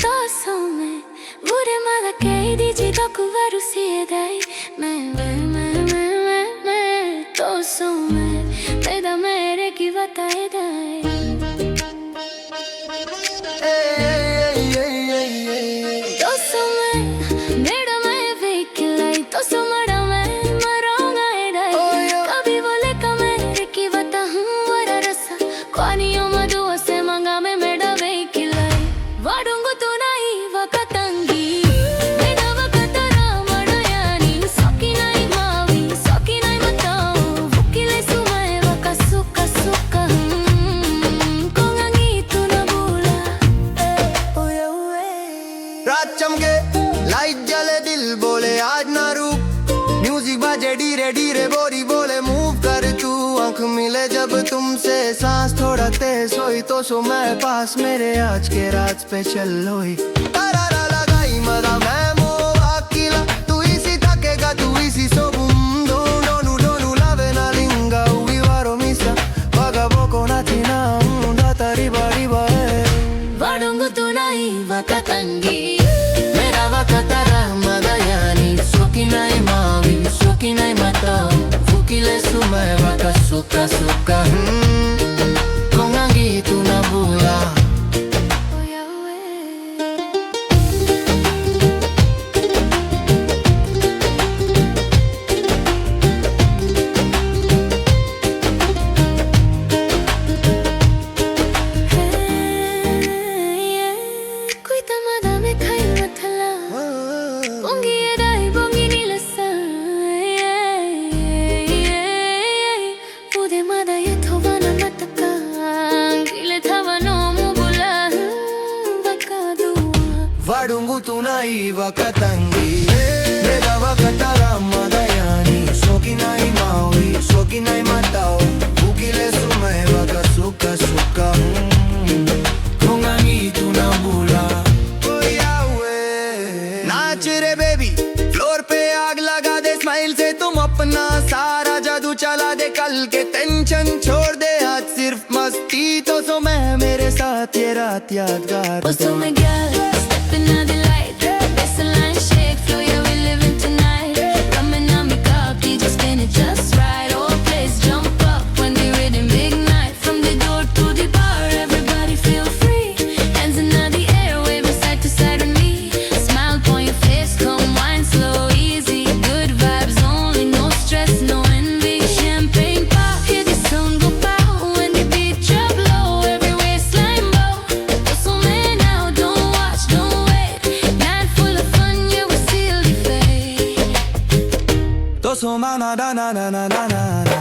Toso Mai, bure mala kei diji doku Warusi edai. Toso Mai, teda mere ki batae dai. Toso Mai, neda mai veikilai. Toso mada mai maronga edai. Kabhi bole ka mere ki batahun wara rasa. Kwaniyo madhuwa se manga me meda veikilai. Vadungu tunai vakatangi. Meda vakatara madayani. Sokinai mavi, sokinai matau. Vukile sumai vakasuka suka. Kongangi tunabula. रात चमके light जले दिल बोले आज ना रुक music बाजे Deere Deere बोरी बोले मूव कर तू आंख मिले जब तुमसे सांस थोड़ा तेज होई तो सो मैं पास मेरे आज के रात पे चल लोई तारा लगाई मदा मैं मोवाकिला तू इसी थकेगा तू इसी सो बुम दोनू लावे ना लिंगा उवी वारो मिसा vaga boko natina unda tari bari bae Vadungu tunai vakatangi. Mera vakatara madayani. Sokinai mavi, sokinai matau. Vukile sumai vakasuka suka kongangi tunabula Vadungu tunai vakatangi Mera vakatara madayani Sokinai maui, sokinai matau Vukile sumai vakasuka suka Kongangi tunabula Oh Yahweh नाच रे baby floor पे आग लगा दे smile से तुम अपना सारा जादू चला दे कल के टेंशन छोड़ दे आज सिर्फ मस्ती तो सो मैं मेरे साथ ये रात यादगार Toso Mai girl, stepping out the light. Baseline shake, flow, yeah, we living tonight. Coming on me cup, DJ spin it just right. All place jump up when they rhythm ignite. From the door to the bar, everybody feel free. Hands in the air, waving side to side with me. Smile upon your face, come wine slow, easy. Good vibes only, no stress, no envy. Champagne pop, hear the sun go pow. When the beat drop low, every waistline bow. Toso Mai now, don't watch, don't wait. Night full of fun, yeah, we seal the fate. Toso Mai na na na na na na